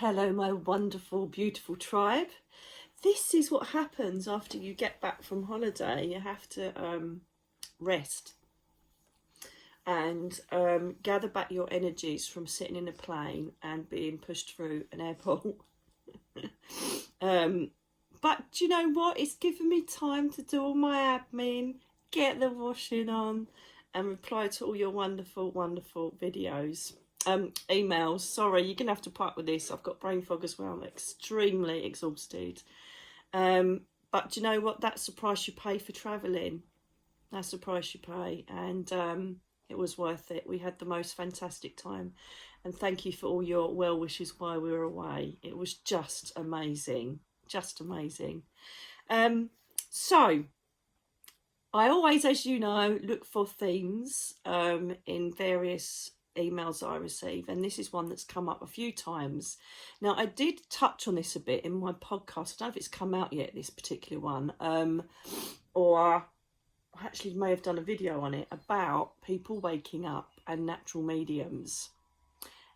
Hello, my wonderful, beautiful tribe. This is what happens after you get back from holiday. You have to rest and gather back your energies from sitting in a plane and being pushed through an airport. But do you know what? It's given me time to do all my admin, get the washing on, and reply to all your wonderful, wonderful videos. Emails. Sorry, you're gonna have to put up with this. I've got brain fog as well. I'm extremely exhausted. But do you know what? That's the price you pay for travelling. That's the price you pay, and it was worth it. We had the most fantastic time, and thank you for all your well wishes while we were away. It was just amazing, just amazing. So I always, as you know, look for themes in various emails that I receive, and this is one that's come up a few times. Now, I did touch on this a bit in my podcast. I don't know if it's come out yet, this particular one, or I actually may have done a video on it about people waking up and natural mediums.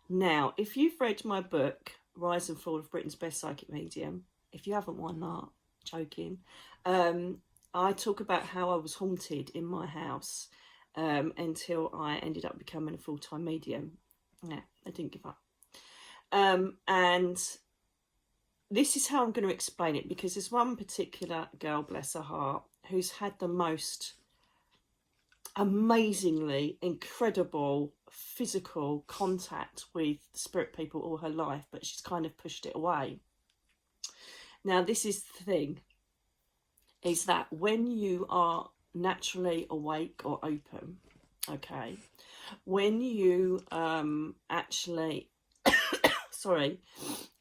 Now, if you've read my book, Rise and Fall of Britain's Best Psychic Medium, if you haven't, why not? Joking. I talk about how I was haunted in my house until I ended up becoming a full-time medium. Yeah, I didn't give up. And this is how I'm going to explain it, because there's one particular girl, bless her heart, who's had the most amazingly incredible physical contact with spirit people all her life, but she's kind of pushed it away. Now, this is the thing, is that when you are naturally awake or open, okay, when you actually sorry,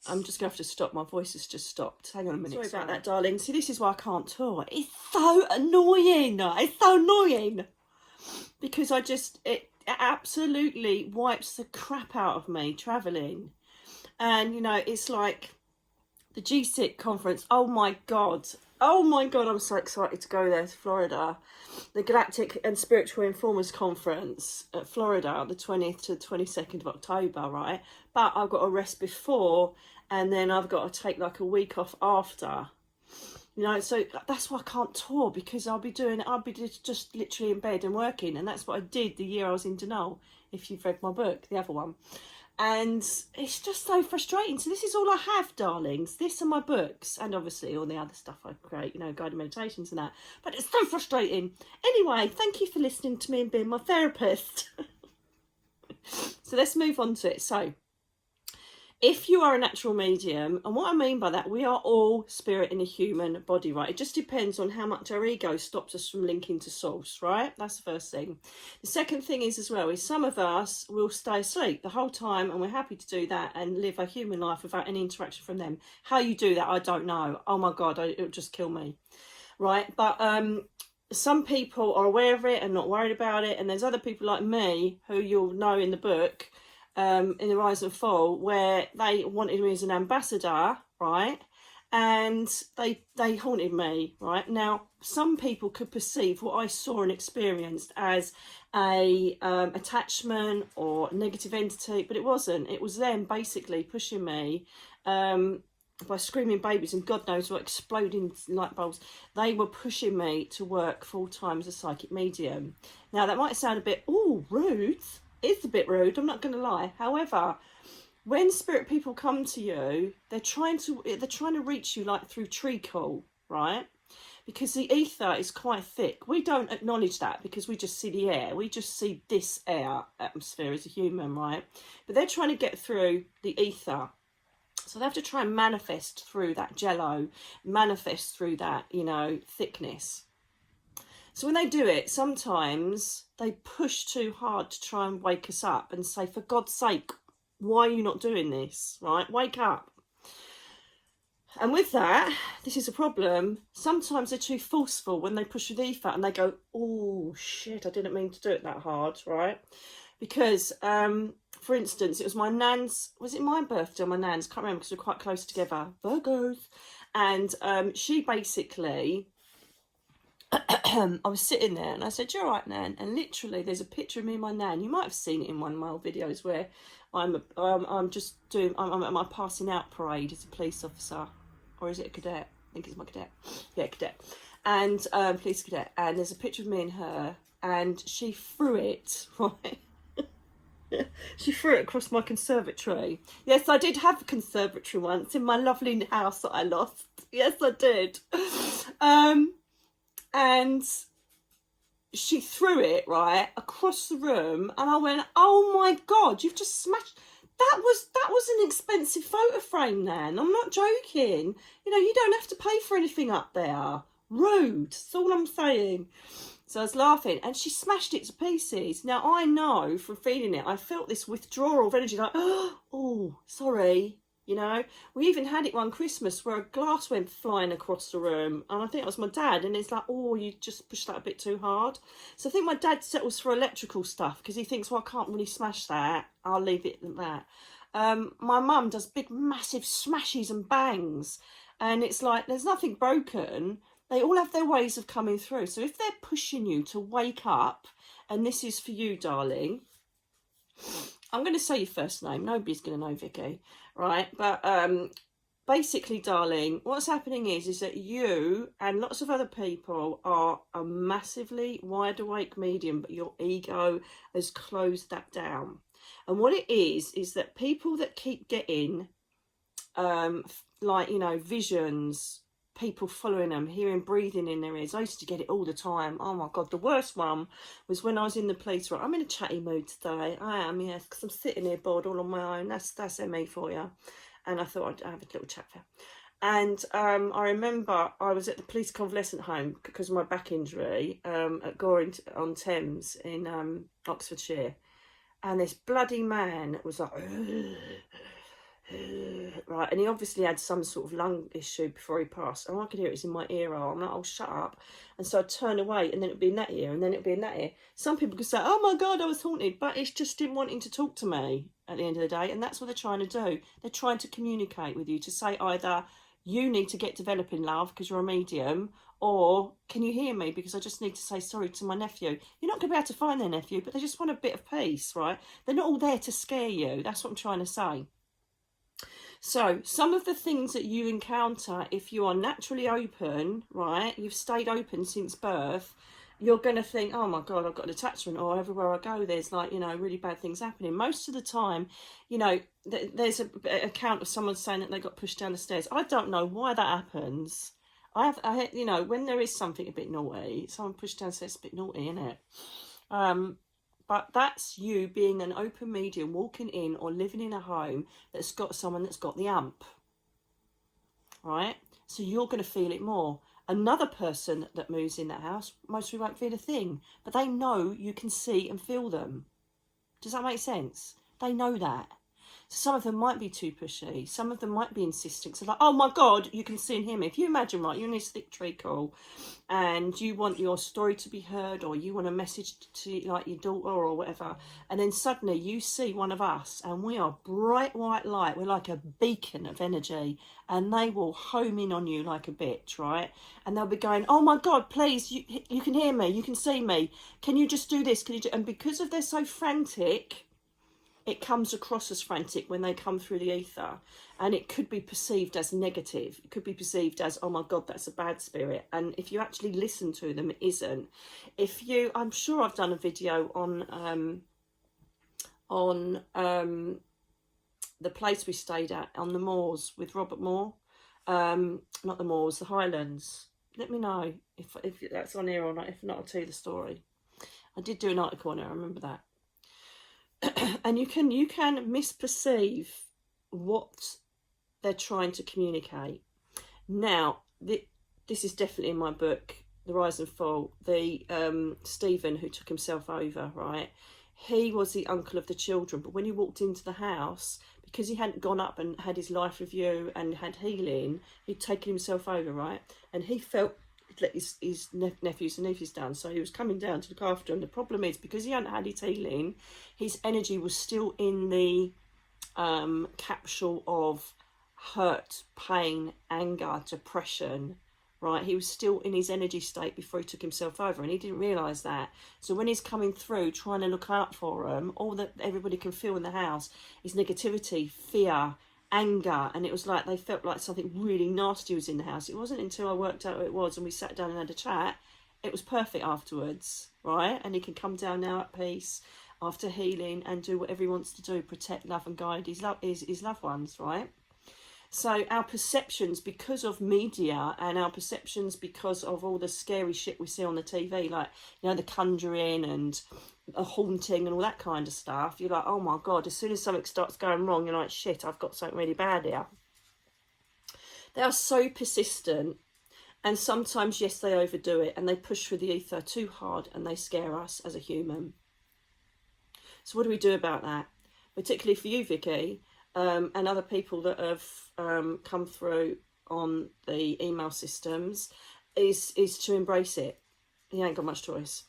I'm just gonna have to stop, my voice has just stopped, hang on a minute. Sorry about that, darling. See, this is why I can't talk. It's so annoying, because it absolutely wipes the crap out of me traveling. And you know, it's like the G6 conference. Oh my god, I'm so excited to go there to Florida. The Galactic and Spiritual Informers Conference at Florida, the 20th to 22nd of October, right? But I've got to rest before, and then I've got to take like a week off after. You know, so that's why I can't tour, because I'll be just literally in bed and working. And that's what I did the year I was in Denal, if you've read my book, the other one. And it's just so frustrating. So this is all I have, darlings. This and my books, and obviously all the other stuff I create, you know, guided meditations and that. But it's so frustrating. Anyway, thank you for listening to me and being my therapist. So let's move on to it. So if you are a natural medium, and what I mean by that, we are all spirit in a human body, right? It just depends on how much our ego stops us from linking to source, right? That's the first thing. The second thing is as well, is some of us will stay asleep the whole time, and we're happy to do that and live a human life without any interaction from them. How you do that, I don't know. Oh my God, it would just kill me, right? But some people are aware of it and not worried about it, and there's other people like me, who you'll know in the book, in the Rise and Fall, where they wanted me as an ambassador, right? And they haunted me, right? Now, some people could perceive what I saw and experienced as a attachment or negative entity, but it wasn't. It was them basically pushing me by screaming babies and God knows what, exploding light bulbs. They were pushing me to work full-time as a psychic medium. Now, that might sound a bit, rude. It's a bit rude, I'm not going to lie. However, when spirit people come to you, they're trying to reach you like through treacle, right? Because the ether is quite thick. We don't acknowledge that because we just see the air. We just see this air atmosphere as a human, right? But they're trying to get through the ether. So they have to try and manifest through that jello, manifest through that, you know, thickness. So when they do it, sometimes they push too hard to try and wake us up and say, for God's sake, why are you not doing this, right? Wake up. And with that, this is a problem. Sometimes they're too forceful when they push the ether and they go, oh, shit, I didn't mean to do it that hard, right? Because, for instance, it was my nan's, was it my birthday or my nan's? Can't remember because we're quite close together. Virgos. And she basically... I was sitting there and I said, "You're right, Nan." And literally, there's a picture of me and my nan. You might have seen it in one of my old videos where I'm just doing I'm at my passing out parade as a police officer, or is it a cadet? I think it's my cadet. Yeah, cadet, and police cadet. And there's a picture of me and her, and she threw it right. She threw it across my conservatory. Yes, I did have a conservatory once in my lovely house that I lost. Yes, I did. And she threw it right across the room, and I went, "Oh my God, you've just smashed." That was an expensive photo frame, Nan. I'm not joking. You know, you don't have to pay for anything up there. Rude. That's all I'm saying. So I was laughing, and she smashed it to pieces. Now, I know from feeling it, I felt this withdrawal of energy, like, oh, sorry, you know. We even had it one Christmas where a glass went flying across the room, and I think it was my dad, and it's like, oh, you just pushed that a bit too hard. So I think my dad settles for electrical stuff, because he thinks, well, I can't really smash that. I'll leave it at that. My mum does big, massive smashes and bangs, and it's like, there's nothing broken. They all have their ways of coming through. So if they're pushing you to wake up, and this is for you, darling, I'm going to say your first name. Nobody's going to know, Vicky, right? But basically, darling, what's happening is that you and lots of other people are a massively wide awake medium, but your ego has closed that down. And what it is that people that keep getting, like, you know, visions, people following them, hearing breathing in their ears. I used to get it all the time. Oh my God, the worst one was when I was in the police. Right, I'm in a chatty mood today. I am, yes, because I'm sitting here bored all on my own. That's ME for you. And I thought I'd have a little chat there. And I remember I was at the police convalescent home because of my back injury at Gore-on-Thames in Oxfordshire. And this bloody man was like, right, and he obviously had some sort of lung issue before he passed, and I could hear it was in my ear. I'm like, oh, shut up. And so I'd turn away, and then it'd be in that ear, and then it'd be in that ear. Some people could say, oh my God, I was haunted, but it's just him wanting to talk to me at the end of the day, and that's what they're trying to do. They're trying to communicate with you, to say either you need to get developing, love, because you're a medium, or can you hear me, because I just need to say sorry to my nephew. You're not going to be able to find their nephew, but they just want a bit of peace, right? They're not all there to scare you. That's what I'm trying to say. So some of the things that you encounter, if you are naturally open, right, you've stayed open since birth, you're going to think, oh my God, I've got an attachment, or everywhere I go, there's like, you know, really bad things happening. Most of the time, you know, there's an account of someone saying that they got pushed down the stairs. I don't know why that happens. I you know, when there is something a bit naughty, someone pushed down the stairs, it's a bit naughty, isn't it? But that's you being an open medium, walking in or living in a home that's got someone that's got the amp, right? So you're going to feel it more. Another person that moves in that house, mostly won't feel a thing, but they know you can see and feel them. Does that make sense? They know that. So some of them might be too pushy. Some of them might be insistent. So like, oh my God, you can see and hear me. If you imagine, right, you're in this Linktree call and you want your story to be heard, or you want a message to like your daughter or whatever, and then suddenly you see one of us and we are bright white light. We're like a beacon of energy, and they will home in on you like a bitch, right? And they'll be going, oh my God, please, you can hear me, you can see me. Can you just do this? Can you do? And because of they're so frantic, it comes across as frantic when they come through the ether, and it could be perceived as negative. It could be perceived as, oh my God, that's a bad spirit. And if you actually listen to them, it isn't. I'm sure I've done a video on the place we stayed at on the moors with Robert Moore. Not the moors, the Highlands. Let me know if that's on here or not. If not, I'll tell you the story. I did do an article on it, I remember that. And you can misperceive what they're trying to communicate. Now, this is definitely in my book, The Rise and Fall. The Stephen who took himself over, right? He was the uncle of the children, but when he walked into the house, because he hadn't gone up and had his life review and had healing, he'd taken himself over, right? And he felt let his nephews and nieces down, so he was coming down to look after him. The problem is, because he hadn't had his healing, his energy was still in the capsule of hurt, pain, anger, depression, right? He was still in his energy state before he took himself over, and he didn't realise that. So when he's coming through, trying to look out for him, all that everybody can feel in the house is negativity, fear, anger, and it was like they felt like something really nasty was in the house. It wasn't until I worked out what it was and we sat down and had a chat, it was perfect afterwards, right? And he can come down now at peace after healing and do whatever he wants to do, protect, love and guide his loved ones, right? So our perceptions, because of media, and our perceptions because of all the scary shit we see on the TV, like, you know, the Conjuring and a haunting and all that kind of stuff, you're like, oh my God, as soon as something starts going wrong, you're like, shit, I've got something really bad here. They are so persistent, and sometimes, yes, they overdo it and they push through the ether too hard and they scare us as a human. So what do we do about that? Particularly for you, Vicky, and other people that have come through on the email systems, is to embrace it. You ain't got much choice.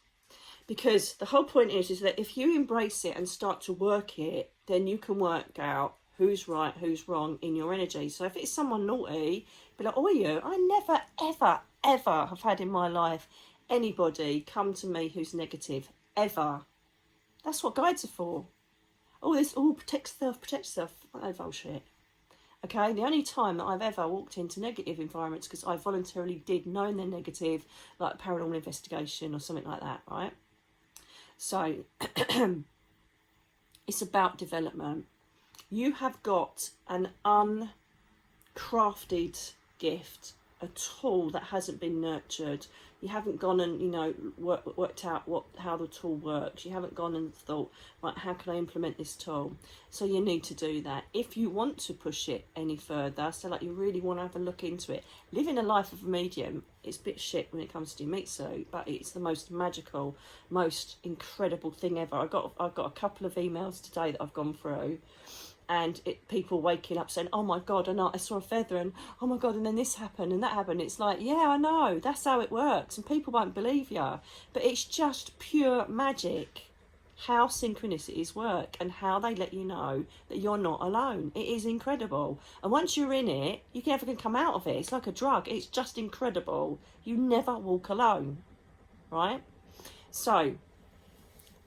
Because the whole point is that if you embrace it and start to work it, then you can work out who's right, who's wrong in your energy. So if it's someone naughty, be like, oh, you, I never, ever, ever have had in my life anybody come to me who's negative, ever. That's what guides are for. Oh, this, oh, protect yourself. Oh, bullshit. Okay, the only time that I've ever walked into negative environments because I voluntarily did, knowing they're negative, like paranormal investigation or something like that, right? So, it's about development. You have got an uncrafted gift, a tool that hasn't been nurtured. You haven't gone and, you know, worked out how the tool works. You haven't gone and thought, right, how can I implement this tool? So you need to do that. If you want to push it any further, so like you really want to have a look into it, living a life of a medium, it's a bit shit when it comes to Mitsu, but it's the most magical, most incredible thing ever. I've got a couple of emails today that I've gone through, and people waking up saying, oh my God, I saw a feather, and oh my God, and then this happened and that happened. It's like, yeah, I know, that's how it works, and people won't believe you, but it's just pure magic how synchronicities work and how they let you know that you're not alone. It is incredible, and once you're in it, you never can come out of it. It's like a drug. It's just incredible. You never walk alone, right? So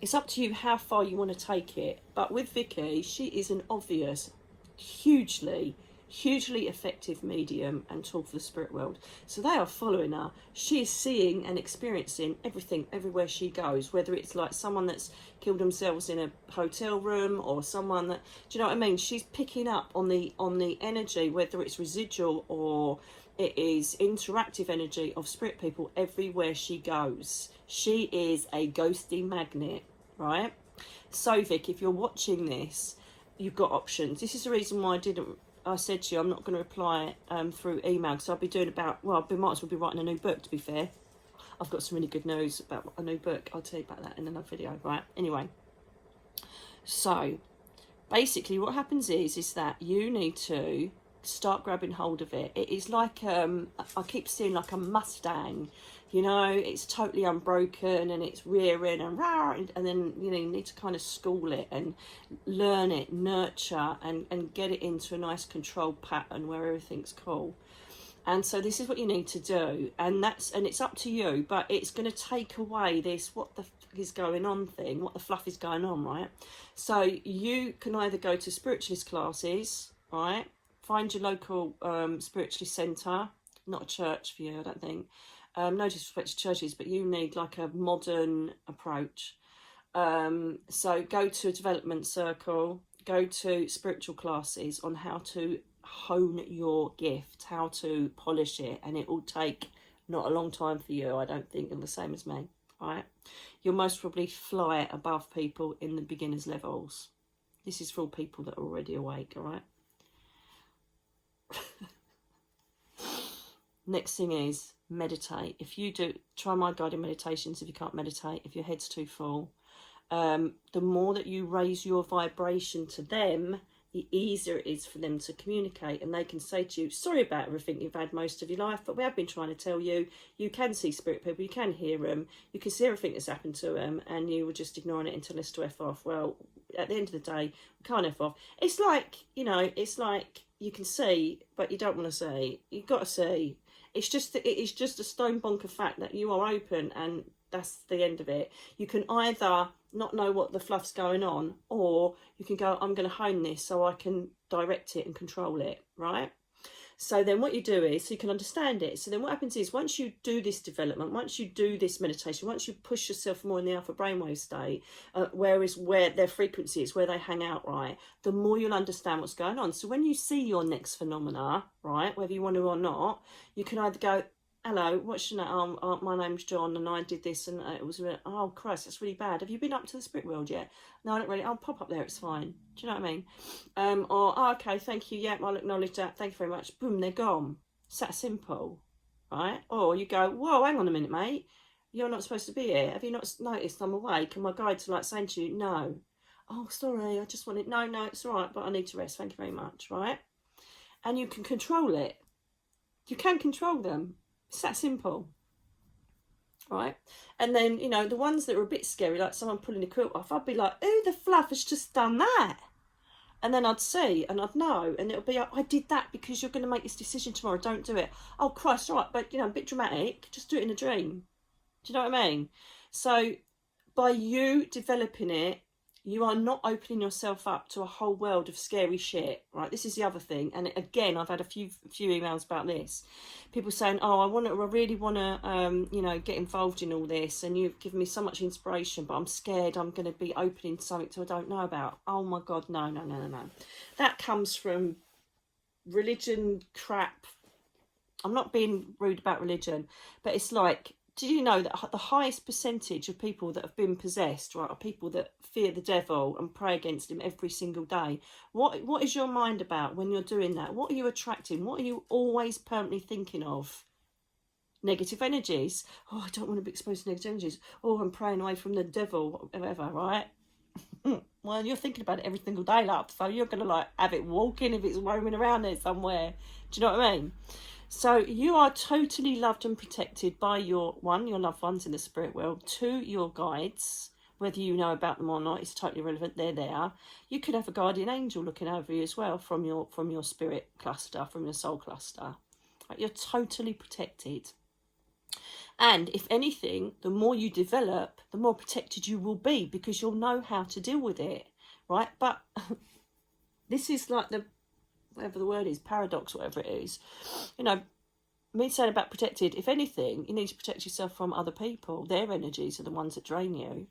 it's up to you how far you want to take it. But with Vicky, she is an obvious, hugely effective medium and tool for the spirit world. So they are following her. She is seeing and experiencing everything everywhere she goes, whether it's like someone that's killed themselves in a hotel room or someone that, do you know what I mean? She's picking up on the energy, whether it's residual or it is interactive energy of spirit people everywhere she goes. She is a ghosty magnet, right? So Vic, if you're watching this, you've got options. This is the reason why I said to you I'm not going to reply through email, because I'll be doing might as well be writing a new book, to be fair. I've got some really good news about a new book. I'll tell you about that in another video, right? Anyway, so basically what happens is that you need to start grabbing hold of it. It is like I keep seeing like a Mustang, you know, it's totally unbroken and it's rearing and rah, and then, you know, you need to kind of school it and learn it, nurture and get it into a nice controlled pattern where everything's cool. And so this is what you need to do, and it's up to you, but it's going to take away this what the fuck is going on thing, what the fluff is going on, right? So you can either go to spiritualist classes, right? Find your local spiritualist centre, not a church for you, I don't think. No disrespect to churches, but you need like a modern approach. So go to a development circle, go to spiritual classes on how to hone your gift, how to polish it, and it will take not a long time for you, I don't think, and the same as me, right? You'll most probably fly above people in the beginners levels. This is for all people that are already awake, all right? Next thing is meditate. If you do, try my guided meditations if you can't meditate, if your head's too full. The more that you raise your vibration to them, the easier it is for them to communicate, and they can say to you, sorry about everything you've had most of your life, but we have been trying to tell you, you can see spirit people, you can hear them, you can see everything that's happened to them, and you were just ignoring it until it's to F off. Well, at the end of the day, we can't F off. It's like, you know, it's like you can see, but you don't want to see. You've got to see. It's just that it is just a stone bonker fact that you are open, and that's the end of it. You can either not know what the fluff's going on, or you can go, I'm going to hone this so I can direct it and control it, right? So then what you do is, so you can understand it. So then what happens is, once you do this development, once you do this meditation, once you push yourself more in the alpha brainwave state, where their frequency is, where they hang out, right, the more you'll understand what's going on. So when you see your next phenomena, right, whether you want to or not, you can either go, hello, what's your name? My name's John, and I did this, and it was, oh Christ, that's really bad. Have you been up to the spirit world yet? No, I don't really. I'll pop up there, it's fine. Do you know what I mean? Or, oh, okay, thank you, yeah, I'll acknowledge that, thank you very much. Boom, they're gone. It's that simple, right? Or you go, whoa, hang on a minute, mate. You're not supposed to be here. Have you not noticed I'm awake? And my guide's like saying to you, no. Oh, sorry, I just wanted, no, it's all right, but I need to rest, thank you very much, right? And you can control it. You can control them. It's that simple, right? And then, you know, the ones that are a bit scary, like someone pulling a quilt off, I'd be like, who the fluff has just done that? And then I'd see, and I'd know, and it'll be like, I did that because you're going to make this decision tomorrow, don't do it. Oh, Christ, all right, but, you know, a bit dramatic, just do it in a dream. Do you know what I mean? So by you developing it, you are not opening yourself up to a whole world of scary shit, right? This is the other thing. And again, I've had a few emails about this. People saying, oh, I really want to, you know, get involved in all this. And you've given me so much inspiration, but I'm scared I'm going to be opening something I don't know about. Oh my God, no. That comes from religion crap. I'm not being rude about religion, but it's like, do you know that the highest percentage of people that have been possessed, right, are people that fear the devil and pray against him every single day? What is your mind about when you're doing that? What are you attracting? What are you always permanently thinking of? Negative energies. Oh, I don't want to be exposed to negative energies. Oh, I'm praying away from the devil, whatever, right? Well, you're thinking about it every single day, like, so you're going to like have it walking if it's roaming around there somewhere. Do you know what I mean? So you are totally loved and protected by your loved ones in the spirit world, 2, your guides. Whether you know about them or not, it's totally irrelevant. They're there. You could have a guardian angel looking over you as well from your spirit cluster, from your soul cluster. Right, you're totally protected. And if anything, the more you develop, the more protected you will be, because you'll know how to deal with it, right? But this is like the, whatever the word is, paradox, whatever it is. You know, me saying about protected, if anything, you need to protect yourself from other people. Their energies are the ones that drain you.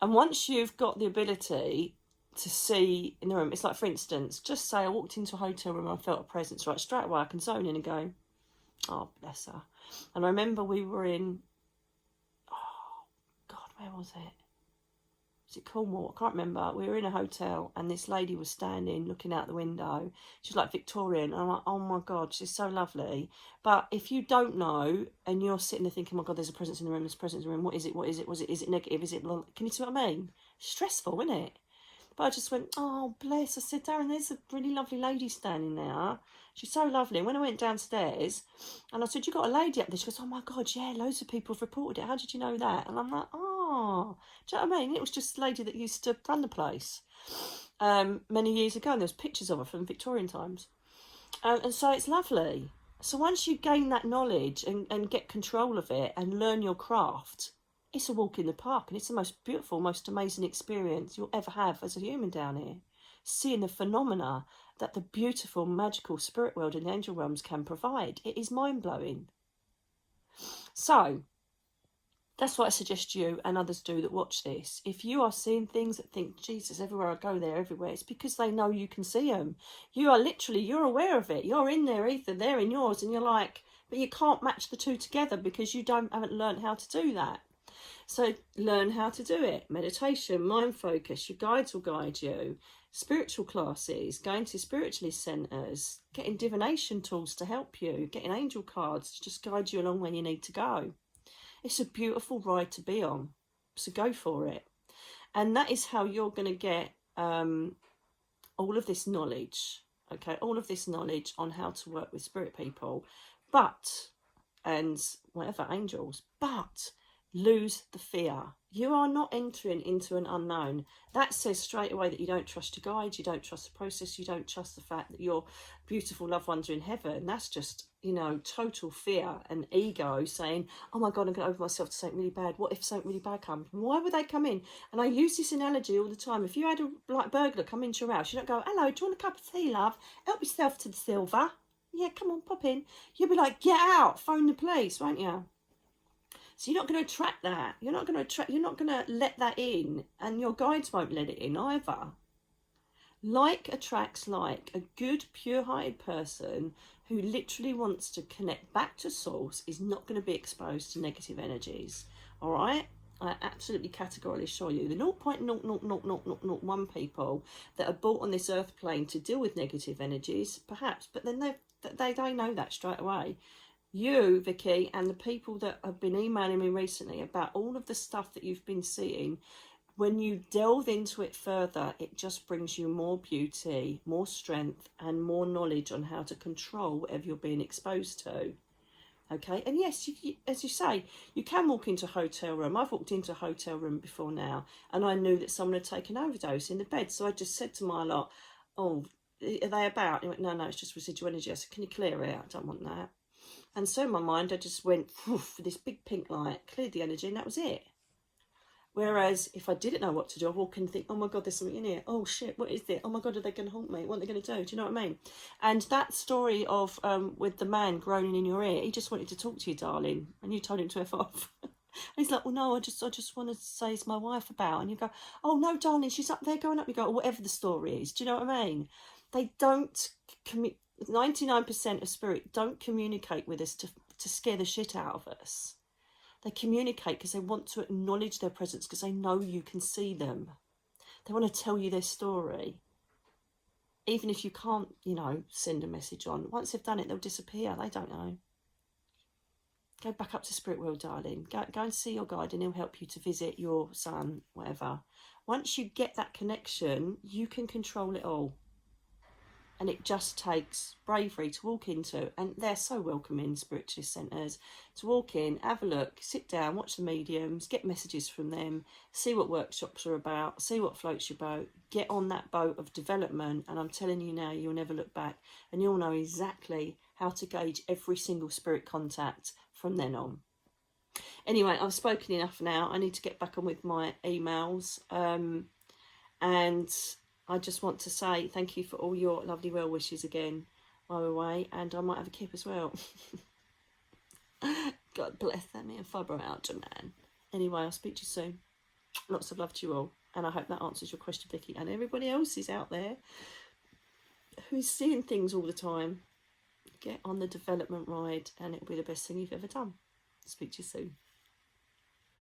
And once you've got the ability to see in the room, it's like, for instance, just say I walked into a hotel room and I felt a presence, right? Straight away I can zone in and go, oh, bless her. And I remember we were in, oh, God, where was it? Was it Cornwall? I can't remember. We were in a hotel and this lady was standing looking out the window. She's like Victorian. And I'm like, oh my God, she's so lovely. But if you don't know and you're sitting there thinking, oh my God, there's a presence in the room, there's a presence in the room. What is it? Is it negative? Is it, can you see what I mean? Stressful, isn't it? But I just went, oh, bless. I said, Darren, there's a really lovely lady standing there. She's so lovely. And when I went downstairs and I said, you got a lady up there? She goes, oh my God, yeah, loads of people have reported it. How did you know that? And I'm like, oh, do you know what I mean? It was just a lady that used to run the place many years ago. And there was pictures of her from Victorian times. And so it's lovely. So once you gain that knowledge and get control of it and learn your craft, it's a walk in the park, and it's the most beautiful, most amazing experience you'll ever have as a human down here. Seeing the phenomena that the beautiful, magical spirit world and the angel realms can provide. It is mind-blowing. So, that's what I suggest you and others do that watch this. If you are seeing things that think, Jesus, everywhere I go, they're everywhere, it's because they know you can see them. You are literally, you're aware of it. You're in their ether, they're in yours, and you're like, but you can't match the two together because you haven't learned how to do that. So learn how to do it. Meditation, mind focus, your guides will guide you. Spiritual classes, going to spiritualist centres, getting divination tools to help you, getting angel cards to just guide you along when you need to go. It's a beautiful ride to be on, so go for it. And that is how you're going to get all of this knowledge, okay, all of this knowledge on how to work with spirit people, and whatever, angels, but Lose the fear. You are not entering into an unknown. That says straight away that you don't trust your guides, you don't trust the process, you don't trust the fact that your beautiful loved ones are in heaven. That's just, you know, total fear and ego saying, oh my God, I'm going to open myself to something really bad. What if something really bad comes? Why would they come in? And I use this analogy all the time. If you had a burglar come into your house, you don't go, hello, do you want a cup of tea, love? Help yourself to the silver. Yeah, come on, pop in. You'll be like, get out, phone the police, won't you? So you're not going to attract that. You're not going to let that in, and your guides won't let it in either. Like attracts like. A good, pure-hearted person who literally wants to connect back to source is not going to be exposed to negative energies. All right? I absolutely categorically assure you, the 0.00001 people that are brought on this earth plane to deal with negative energies, perhaps, but then they know that straight away. You, Vicky, and the people that have been emailing me recently about all of the stuff that you've been seeing, when you delve into it further, it just brings you more beauty, more strength, and more knowledge on how to control whatever you're being exposed to. Okay, and yes, as you say, you can walk into a hotel room. I've walked into a hotel room before now, and I knew that someone had taken overdose in the bed. So I just said to my lot, oh, are they about? He went, no, it's just residual energy. I said, can you clear it? I don't want that. And so in my mind, I just went for this big pink light, cleared the energy, and that was it. Whereas if I didn't know what to do, I'd walk in and think, oh my God, there's something in here. Oh shit, what is it? Oh my God, are they going to haunt me? What are they going to do? Do you know what I mean? And that story of with the man groaning in your ear, he just wanted to talk to you, darling, and you told him to F off. And he's like, well, no, I just want to say it's my wife about. And you go, oh no, darling, she's up there going up. You go, or whatever the story is. Do you know what I mean? They don't 99% of spirit don't communicate with us to scare the shit out of us. They communicate because they want to acknowledge their presence, because they know you can see them. They want to tell you their story. Even if you can't, you know, send a message on. Once they've done it, they'll disappear. They don't know. Go back up to spirit world, darling. Go and see your guide, and he'll help you to visit your son, whatever. Once you get that connection, you can control it all. And it just takes bravery to walk into, and they're so welcoming, spiritualist centres, to walk in, have a look, sit down, watch the mediums, get messages from them, see what workshops are about, see what floats your boat, get on that boat of development, and I'm telling you now, you'll never look back, and you'll know exactly how to gauge every single spirit contact from then on. Anyway, I've spoken enough now. I need to get back on with my emails, and I just want to say thank you for all your lovely well wishes again while we're away, and I might have a kip as well. God bless them and fibromyalgia, man. Anyway, I'll speak to you soon. Lots of love to you all, and I hope that answers your question, Vicky, and everybody else is out there who's seeing things all the time. Get on the development ride, and it'll be the best thing you've ever done. Speak to you soon.